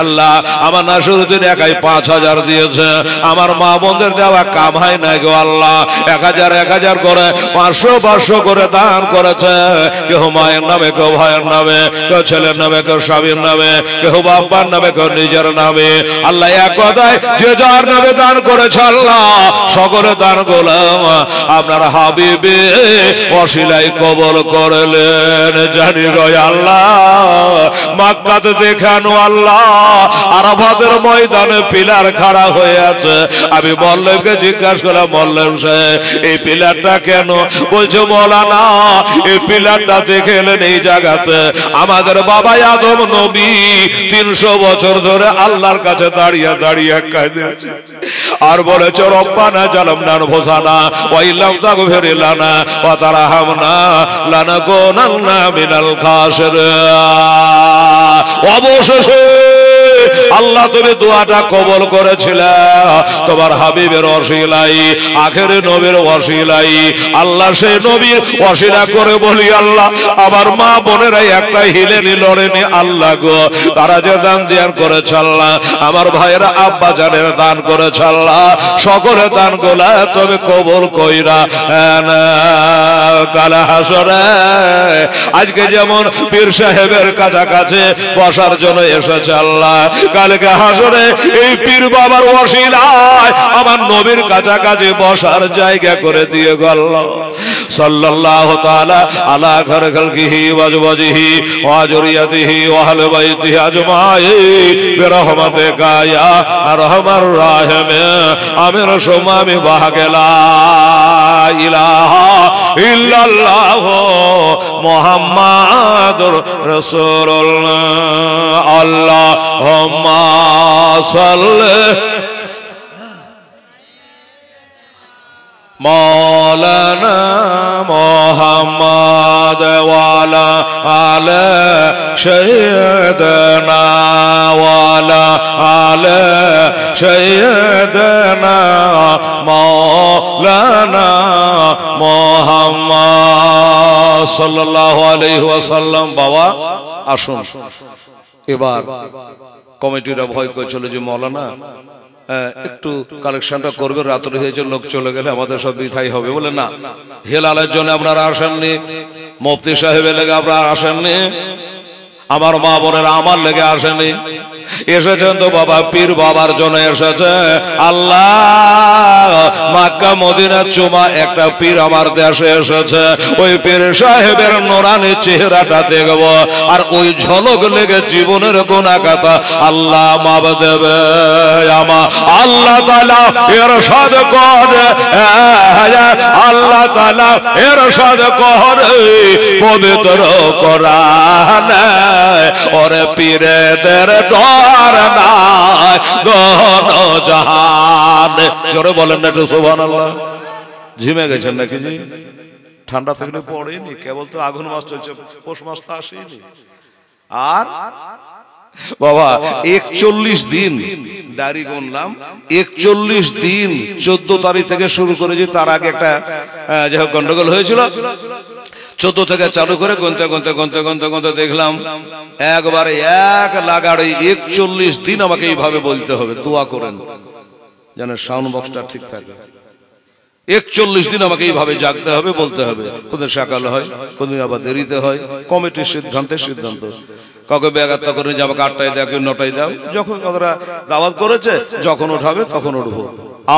আল্লাহ আমার নাসিরউদ্দিন একাই 5000 দিয়েছে। আমার মা বোনদের দেওয়া কাম হয় না গো আল্লাহ, 1000 করে 500 করে দান করেছে। কেউ মায়ের নামে, কেউ ভাইয়ের নামে, কেউ ছেলের নামে, কেউ স্বামীর নামে, কেউ বাবার নামে, কেউ নিজের নামে। আল্লাহ এক কথায় যে যার নামে দান করেছে আল্লাহ সকলে দান গোলাম আপনার হাবিবে ওসিলায় কবুল করলেন। জানি গো আল্লাহ, মক্কাতে দেখানো আল্লাহ আরাফাতের ময়দানে পিলার খাড়া হয়ে আছে। আমি মোল্লামকে জিজ্ঞাসা করলাম, মোল্লাম সাহেব এই পিলারটা কেন? বলছে মৌলানা এই পিলারটা দেখে এলেন এই জায়গাতে আমাদের বাবা আদম নবী 300 বছর ধরে আল্লাহর কাছে দাঁড়িয়ে দাঁড়িয়ে কাঁদেছে আর বলেছে রব্বানা জালামনা আনফুসানা ওয়া ইল্লাম তাগফির লানা ওয়া তারহামনা লানাকুনান্না মিনাল খাসিরিন। অবশেষে আল্লাহ তুমি দোয়াটা কবুল করেছিলে তোমার হাবিবের ওসিলাই, আখেরি নবীর ওসিলাই। আল্লাহ সেই নবীর ওসিলা করে বলি আল্লাহ আমার মা বোনেরা একটা হিলে লড়েনি আল্লাহ গো, তারা যে দান ধ্যান করেছে আল্লাহ, আমার ভাইয়েরা আব্বা জানের দান করেছে আল্লাহ, সকলে দান গোলা তুমি কবুল কইরা কাল হাসরে। আজকে যেমন পীর সাহেবের কাছাকাছি বসার জন্য এসেছে আল্লাহ, কালকে হাসরে এই পীর বাবার ওসিলায় আমার নবীর কাছাকাছি বসার জায়গা করে দিয়ে গেল। সাল্লাল্লাহু তাআলা আলা খালকিহি ওয়া আজওয়াজিহি ওয়া যুররিয়াতিহি ওয়া আহলি বাইতিহি আজমাইন বিরহমাতিকা ইয়া আরহামার রাহিমিন। আমিন সুম্মা আমিন। লা ইলাহা ইল্লাল্লাহ মুহাম্মাদুর রাসূলুল্লাহ। আল্লাহুম্মা সাল্লি মাওলানা মুহাম্মদ ওয়া আলা আলি সাইয়্যিদিনা ওয়া আলা আলি সাইয়্যিদিনা মাওলানা মুহাম্মদ সাল্লাল্লাহু আলাইহি ওয়াসাল্লাম। বাবা আসুন, এবার কমিটিরা ভয় করেছিল যে মৌলানা একটু কালেকশনটা করবে, রাত্রে হয়েছে, লোক চলে গেলে আমাদের সব বৃথাই হবে। বলে না, হেলালের জন্য আপনারা আসেননি, মুফতি সাহেবের লেগে আপনারা আসেননি, আমার মা বোনেরা আমার লেগে আসেনি, এসেছেন তো বাবা পীর বাবার জন্য এসেছে। আল্লাহ মক্কা মদিনা চুমা একটা পীর আমার দেশে এসেছে, ওই পীর সাহেবের নোরানি চেহারাটা দেখব, আর ওই ঝলক লেগে জীবনের গুনাহগাতা আল্লাহ মাফ দেবে আমার আল্লাহ তাআলা ইরশাদ করে, আল্লাহ তাআলা ইরশাদ করে পবিত্র কোরআনে, ওরে পীরেদের ডর নাই দোনো জাহান। জোরে বলেন না একটু সুবহানাল্লাহ। ঝিমে গেছেন নাকি জি? ঠান্ডা থেকে পড়েনি, কেবল তো আগুন মাস চলছে, পৌষ মাস তো আসেনি। আর বাবা 41 দিন ডায়রি গুনলাম, 41 দিন 14 তারিখ থেকে শুরু করেছি, তার আগে একটা যে গন্ডগোল হয়েছিল, 14 থেকে চালু করে গুনতে গুনতে গুনতে গুনতে গুনতে দেখলাম একবারে এক লাগাড়ি 41 দিন আমাকে এইভাবে বলতে হবে, দোয়া করেন যেন সাউন্ড বক্সটা ঠিক থাকে। 41 দিন আমাকে এইভাবে জাগতে হবে, বলতে হবে। কোনদিন সকাল হয়, কোনদিন আবার দেরিতে হয়, কমিটির সিদ্ধান্তের সিদ্ধান্ত। কাউকে ব্যাঘাত করে যে আমাকে 8টায় দাও, কেউ 9টায় দাও, যখন ওরা দাওয়াত করেছে যখন উঠাবে তখন উঠবো।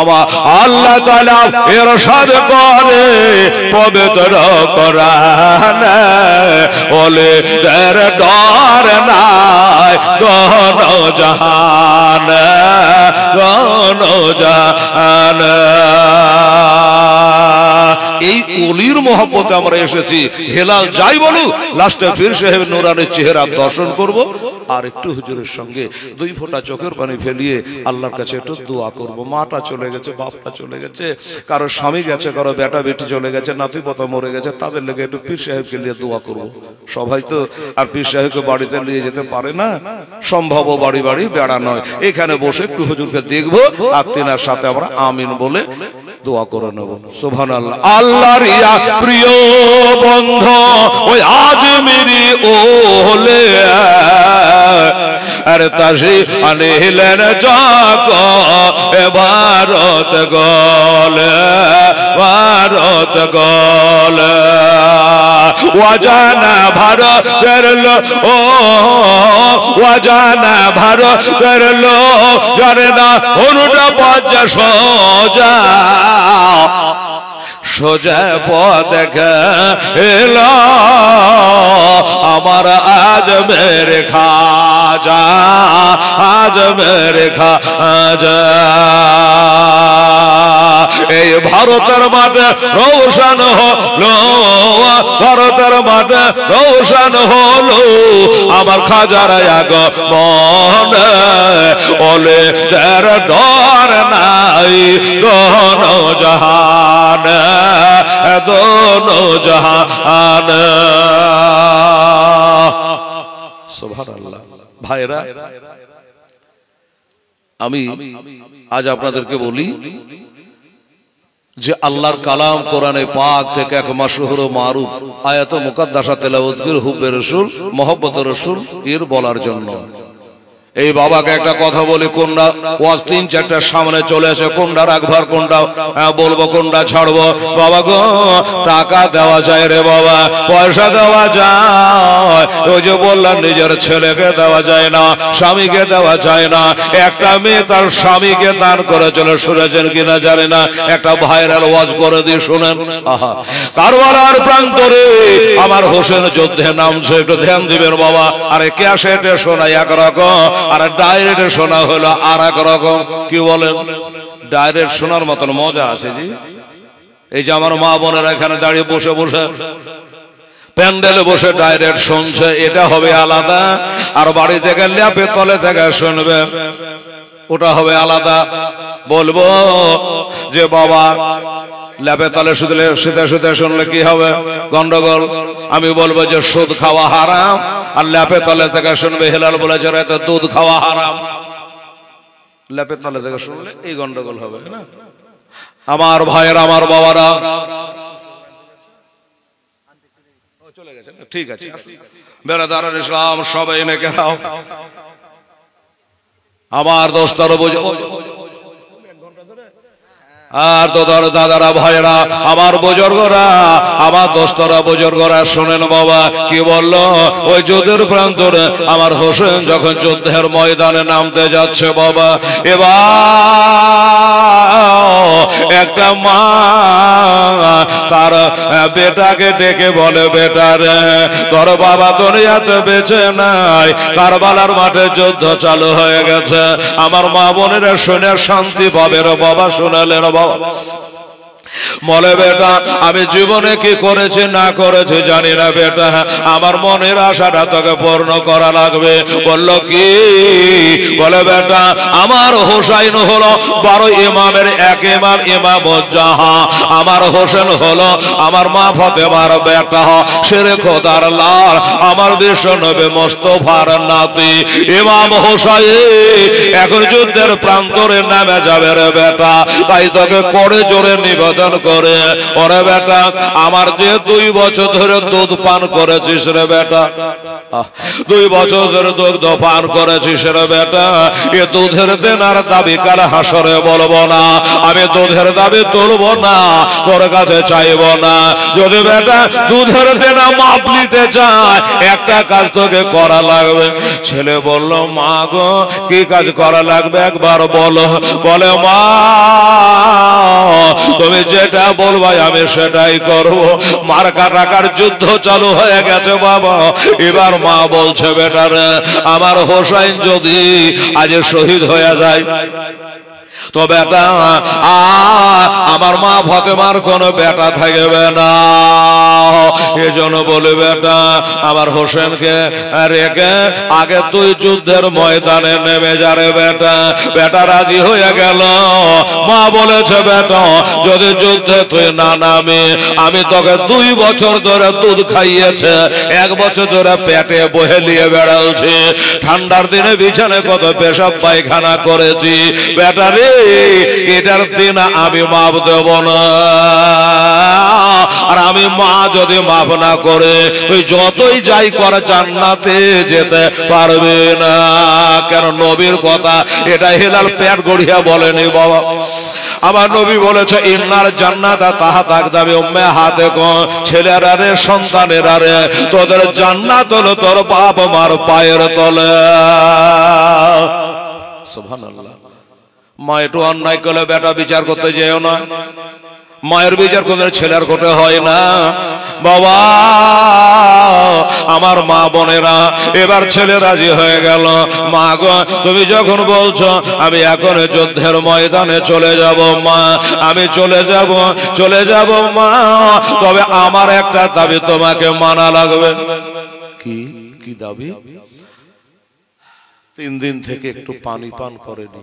আমার আল্লাহ তাআলা ইরশাদ করে পবিত্র কোরআনে, ওলে তার ডর নাই দোনো জাহান, দোনো জাহান। এই ওলির মহব্বতে আমরা এসেছি, হেলাল যাই বলুক লাস্টে পীর সাহেবের নূরানি চেহারা দর্শন করব, আর একটু হুজুরের সঙ্গে 2 ফোঁটা চোখের পানি ফেলিয়ে আল্লাহর কাছে একটু দোয়া করব। মাটা চলে গেছে, বাপটা চলে গেছে, কারো স্বামী গেছে, কারো বেটা বেটি চলে গেছে, নাতি পোতা মরে গেছে, তাদের লেগে একটু পীর সাহেবকে নিয়ে দোয়া করব। সবাই তো আর পীর সাহেবকে বাড়িতে নিয়ে যেতে পারে না, সম্ভব বাড়ি বাড়ি বেড়া নয়, এখানে বসে একটু হুজুরকে দেখবো আর তিনার সাথে আমরা আমিন বলে দোয়া করে নেব। সুবহানাল্লাহ। আল্লাহর ইয়া প্রিয় বন্ধু ওই আজমিরি ওলে আর তাজি আনিলেন জাগ ভারত গলে, ভারত গলে ওয়াজানা ভারতের লো, ওয়াজানা ভারতের লো জানে না অনুটা পাঁচা সোজা সোজা পথ গেল আমার আজমের খাজা, আজমের খাজা। এই ভারতের মাঠে রৌশন হলো, ভারতের মাঠে রৌশন হলো আমার খাজার আগমন, ওলে যার ডর নাই দোনো জাহান, দোনো জাহান। সুবহানাল্লাহ। ভাইরা আমি আজ আপনাদেরকে বলি যে আল্লাহর কালাম কোরআনে পাক থেকে এক মাশহুর ও মারুফ আয়াত মুকাদ্দাসা তেলাওয়াত করে হুব্বে রাসূল মহব্বত রাসূল এর বলার জন্য। এই বাবাকে একটা কথা বলি, কোনটা ওয়াজ 3-4টার সামনে চলে আসে, কোনটা রাখবার কোনটা বলবো কোনটা ছাড়বো। বাবা গো টাকা দেওয়া যায় রে বাবা, পয়সা দেওয়া যায়, ওই যে বললাম নিজের ছেলেকে দেওয়া যায় না, স্বামীকে দেওয়া যায় না। একটা মেয়ে তার স্বামীকে দান করেছিল, শুনেছেন কিনা জানি না, একটা ভাইরাল ওয়াজ করে দিয়ে শুনেন। আহা, কারবালার প্রান্তরে আমার হোসেন যুদ্ধে নামছে, একটু ধ্যান দিবেন বাবা। আরে ক্যাসেটে শোনা একরকম, আর ডাইরেক্টে শোনা হলো আর এক রকম। কি বলেন? ডাইরেক্ট শোনার মতন মজা আছে জি। এই যে আমার মা বোনেরা এখানে দাঁড়িয়ে বসে বসে প্যান্ডেলে বসে ডাইরেক্ট শুনছে, এটা হবে আলাদা, আর বাড়ি থেকে ল্যাপে তলে থেকে শুনবে ওটা হবে আলাদা। বলবো যে বাবা ল্যাপে তলে শুতে শুতে শুনলে কি হবে? গন্ডগোল। আমি বলবো যে সুদ খাওয়া হারাম, আর ল্যাপে তলে থেকে শুনবে হেলাল বলেছে রাতে দুধ খাওয়া হারাম। ল্যাপে তলে থেকে শুনলে এই গন্ডগোল হবে না? আমার ভাইয়ের, আমার বাবারা, চলে গেছে, ঠিক আছে। বেরাদার ইসলাম সবাই এনে গেলাম। আমার দোস্তারও বুঝে আর তোদের দাদারা ভাইরা আমার বুজুর্গরা আমার দোস্তরা বুজুর্গরা শোনেন বাবা কি বললো ওই যুদ্ধের প্রান্তরে আমার হোসেন যখন যুদ্ধের ময়দানে নামতে যাচ্ছে বাবা এবার একটা মা তার বেটাকে ডেকে বলে বেটা রে তোর বাবা দুনিয়াতে বেঁচে নাই কারবালার মাঠে যুদ্ধ চালু হয়ে গেছে আমার মা বোনেরা শুনে শান্তি পাবে রে বাবা শুনালেন বাবা বলে বেটা আমি জীবনে কি করেছি না করেছি জানি না বেটা আমার মনের আশাটা তোকে পূর্ণ করা লাগবে বলল কি বলে বেটা আমার হোসাইন হলো 12 ইমামের এক ইমাম ইমামুজ্জাহা আমার হোসেন হলো আমার মা ফাতেমার বেটা শেরে খোদার লাল আমার বিশ্ব নবী মুস্তাফার নাতি ইমাম হোসাইন এখন যুদ্ধের প্রান্তরে নামে যাবে রে বেটা তাই তোকে করে জোরে নিবেদন করে ওরে বেটা আমার যে 2 বছর ধরে দুধ পান করেছিস রে বেটা 2 বছর ধরে দুধ পান করেছিস রে বেটা এ দুধের দেনার দাবি কার হাসরে বলবো না আমি দুধের দাবি তুলবো না তোর কাছে চাইবো না যদি বেটা দুধের দেনা মাপ নিতে চায় একটা কাজ তোকে করা লাগবে ছেলে বলল মা গো কি কাজ করা লাগবে একবার বলো বলে মা তুমি যেটা বলবা আমি সেটাই করব মার্কা টাকার যুদ্ধ চালু হয়ে গেছে বাবা এবার মা বলছে বেটা রে আমার হোসেন যদি আজ শহীদ হয়ে যায় তো বেটা আমার মা ফাতেমার কোনো বেটা থাকবে না এজন্য বলে বেটা আমার হোসেনকে রেখে আগে তুই যুদ্ধের ময়দানে নেমে যা রে বেটা বেটা রাজি হয়ে গেল মা বলেছে বেটা যদি যুদ্ধে তুই না নামে আমি তোকে 2 বছর ধরে দুধ খাইয়েছে 1 বছর ধরে পেটে বহে নিয়ে বেড়ালছি ঠান্ডার দিনে বিছানে কত পেশাব পায়খানা করেছি বেটা রে এটার দিন আমি মাপ দেব না আর আমি মা যদি মাপ না করে তুই যতই যাই করে জান্নাতে যেতে পারবে না কেন নবীর কথা এটা হেলাল পেট গড়িয়া বলেনি বাবা আমার নবী বলেছে ইন্নার জান্নাতা তাহাত আকদামি উম্মাহাতে ছেলেরা রে সন্তানেরা রে তোদের জান্নাত হলো তোর বাপ মার পায়ের তলে সুবহানাল্লাহ মা একটু অন্যায় করলে বেটা বিচার করতে যেও না মায়ের বিচার করলে ছেলের কোটে হয় না বাবা আমার মা বোনেরা এবার ছেলে রাজি হয়ে গেল মা গো তুমি যখন বলছো আমি এখন যুদ্ধের ময়দানে চলে যাব মা আমি চলে যাব মা তবে আমার একটা দাবি তোমাকে মানা লাগবে কি কি দাবি 3 দিন থেকে একটু পানি পান করেনি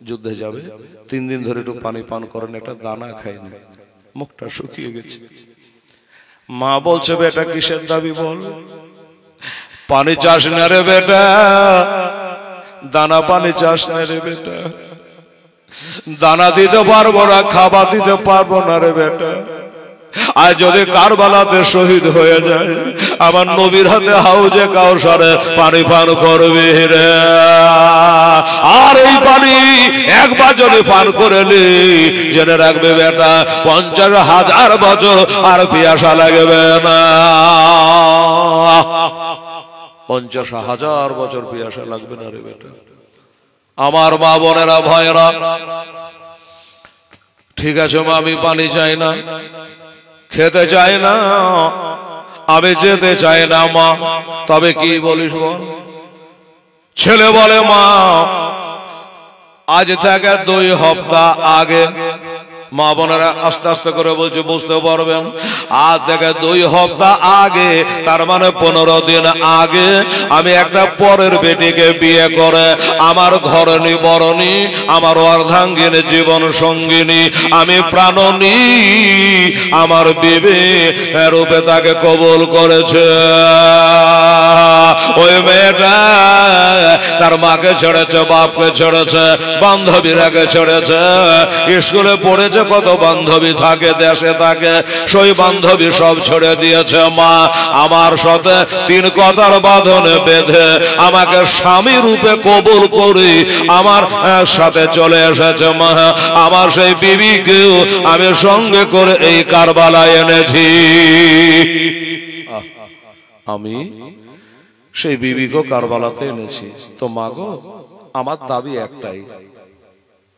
যুদ্ধে যাবে 3 দিন ধরে একটু পানি পান করেন একটা দানা খায়নি মুখটা শুকিয়ে গেছে মা বলছে বেটা কিসের দাবি বল পানি চাষ না রে বেটা দানা পানি চাষ না রে বেটা দানা দিতে পারবো না খাবার দিতে পারবো না রে বেটা আর যদি কারবালাতে শহীদ হয়ে যায় আমার নবীর হাতে হাউজে কাউসারে পানি পান করবে রে আর এই পানি একবার যদি পান করে নি জেনে রাখবে বেটা 50,000 বছর আর পিয়াসা লাগবে না 50,000 বছর পিয়াসা লাগবে না রে বেটা আমার মা বোনেরা ভাইরা ঠিক আছে মা আমি পানি চাই না খেতে চাই না আমি যেতে চাই না মা তবে কি বলিস বল ছেলে বলে মা আজ থেকে 2 সপ্তাহ আগে মা বোনেরা আস্তে আস্তে করে বলছে বুঝতে পারবেন আজ থেকে 2 সপ্তাহ আগে তার মানে 15 দিন আগে আমি একটা পরের বেটিকে বিয়ে করে আমার ঘরণী বরণী আমার অর্ধাঙ্গিনী জীবন সঙ্গিনী আমি প্রাণনী আমার বিবি রূপে তাকে কবুল করেছে ওই মেয়েটা তার মাকে ছেড়েছে বাপকে ছেড়েছে বান্ধবীরাকে ছেড়েছে স্কুলে পড়েছে যে কত বান্ধবী থাকে দেশে থাকে, সেই বান্ধবী সব ছেড়ে দিয়েছে মা। আমার সাথে 3 কথার বাঁধনে বেঁধে আমাকে স্বামী রূপে কবুল করে আমার সাথে চলে এসেছে মা। আমার সেই বিবিকেও আমি সঙ্গে করে এই কারবালায় এনেছি। আমি সেই বিবিকে কারবালাতে এনেছি। তো মা গো, আমার দাবি একটাই,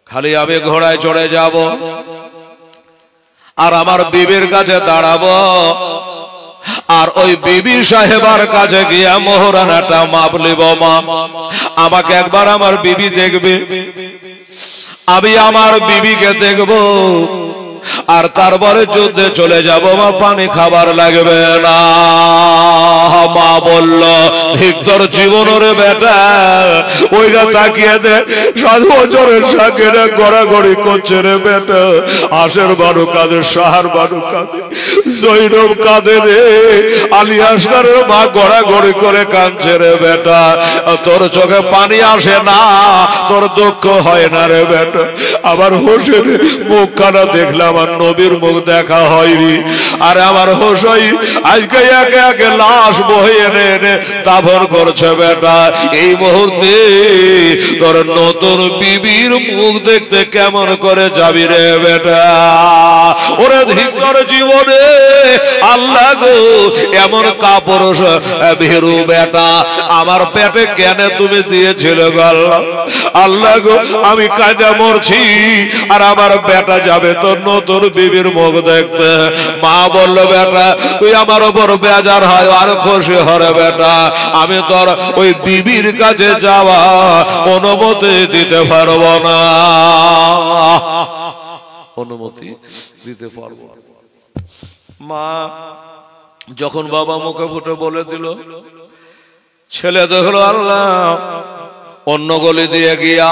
খালি আমি ঘোড়ায় চড়ে যাব আর আমার বিবির কাছে দাঁড়াবো, আর ওই বিবি সাহেবার কাছে গিয়া মোহরানাটা মাপ লিব। মা, আমাকে একবার আমার বিবি দেখবে, আমি আমার বিবিকে দেখব, আর তারপরে যুদ্ধে চলে যাব মা, পানি খাবার লাগবে না। মা বলল, ভিক্তর জীবনের বেটা, ওইটা তাকিয়ে দে, 7 বছরের সাথে গড়াগড়ি করছে রে বেটা। আশের বারো কাঁদে, সাহার বারো কাঁদে, জৈনব কাঁদে রে, আলী আসগারের মা গড়াগড়ি করে কাঁদছে রে বেটা। তোর চোখে পানি আসে না, তোর দুঃখ হয় না রে বেটা। আবার হোসেন মুখখানা দেখলাম, আমার নবীর মুখ দেখা হয়নি। আর আমার হোসাই আজকে একে একে লাশ বহে এনে এনে দাফন করছে বেটা। এই মুহূর্তে তোর নতুন বিবির মুখ দেখতে কেমন করে যাবি রে বেটা? ওরে ধিক্কার জীবনে, আল্লাহ গো, এমন কাপড় ভীরু বেটা আমার পেটে কেন তুমি দিয়েছিল গো আল্লাহ? আল্লাহ গো, আমি কাঁদে মরছি, আর আমার বেটা যাবে তোর নতুন বিবির মুখ দেখতে। মা বলল, বেটা তুই আমার উপর বেজার হয় আর খুশি হরে বেটা, আমি তোর ওই বিবির কাছে যাওয়া অনুমতি দিতে পারবো না, অনুমতি দিতে পারবো। মা যখন বাবা মুখে ফুটে বলে দিল, ছেলে দেখলো আল্লাহ অন্য গলি দিয়ে গিয়া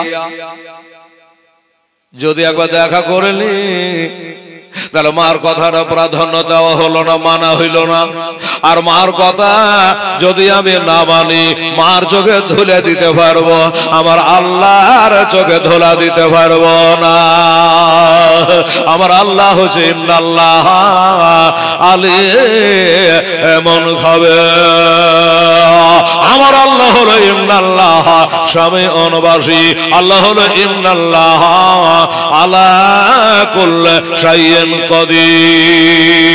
যদি একবার দেখা করেনি, তাহলে মার কথাটা প্রাধান্য দেওয়া হলো না, মানা হইল না। আর মার কথা যদি আমি না মানি, মার চোখে ধুলে দিতে পারবো, আমার আল্লাহর চোখে ধুলা দিতে পারবো না। আমার আল্লাহ হচ্ছে ইন্নাল্লাহ আলী এমন খাবে। আমার আল্লাহ হলো ইন্নাল্লাহ স্বামী অনবাসী, আল্লাহ হলো ইন্নাল্লাহ আলা কুল্লি শাইইন কদির।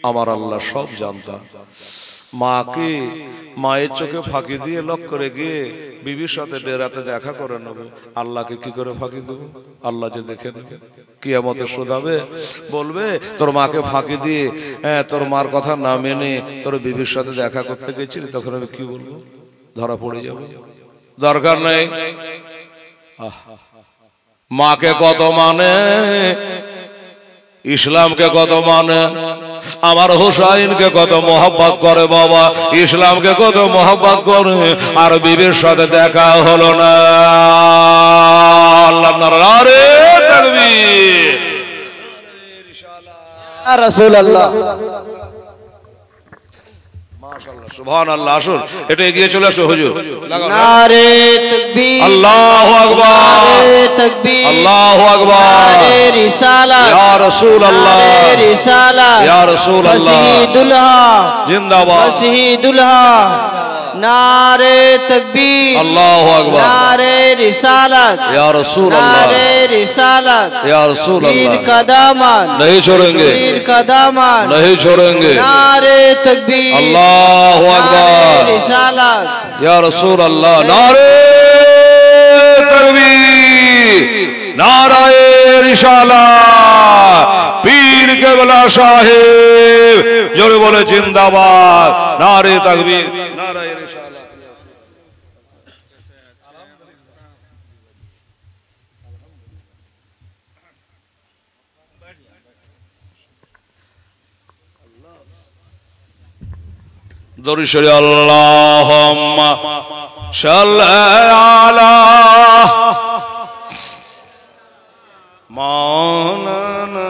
আমার আল্লাহ সব জানতা। মাকে মায়ের চোখে ফাঁকি দিয়ে লক করে গিয়ে বিবির সাথে ডেরাতে দেখা করে নেবে, আল্লাহকে কি করে ফাঁকি দেবো? আল্লাহ যে দেখে নেবে, কিয়ামতে শোধাবে, বলবে তোর মাকে ফাঁকি দিয়ে তোর মার কথা না মেনে তোর বিবির সাথে দেখা করতে গেছিলি, তখন আমি কি বলবো? ধরা পড়ে যাবে। দরকার নেই। মাকে কত মানে, ইসলামকে কত মানে, আমার হুসাইনকে কত মোহাব্বত করে বাবা, ইসলামকে কত মোহাব্বত করে, আর বিবির সাথে দেখা হলো না। আল্লাহ নারে তাকবীর, ইয়া রাসূলুল্লাহ, মাশাআল্লাহ, সুবহানাল্লাহ। আসুন এটা এগিয়ে চলে আসো হুজুর। নারে তাকবীর, আল্লাহু আকবার, নারে তাকবীর, আল্লাহু আকবার, নারে রিসালাত, ইয়া রাসূলুল্লাহ, নারে রিসালাত, ইয়া রাসূলুল্লাহ, মসজিদুল হক জিন্দাবাদ, মসজিদুল হক, নারে তাকবীর, আল্লাহু আকবার, নারে রিসালাত, ইয়া রাসূলুল্লাহ, नारे रिसालत, या रसूल पीर अल्लाह का दामन नहीं छोड़ेंगे, पीर का दामन नहीं छोड़ेंगे। नारे तकबीर, अल्लाहु अकबर, रिसालत, या रसूल अल्लाह, नारे तकबीर, नारे रिसालत, पीर केबला साहेब जोरे बोले जिंदाबाद, नारे तकबीर, नारे रिसालत। দরুদ শরীফ আল্লাহুম্মা সাল্লি আলা মাওলানা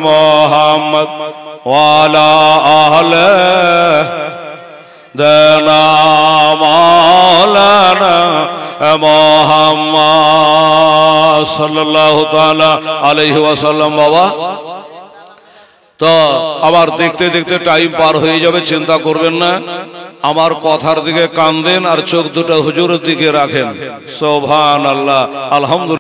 মুহাম্মদ ওয়া আলা আহলি দানা মাওলানা মুহাম্মদ সাল্লাল্লাহু তাআলা আলাইহি ওয়াসাল্লাম। বাবা তো আবার দেখতে দেখতে টাইম পার হয়ে যাবে, চিন্তা করবেন না। আমার কথার দিকে কান দেন আর চোখ দুটো হুজুরের দিকে রাখেন। সুবহানাল্লাহ, আলহামদুলিল্লাহ।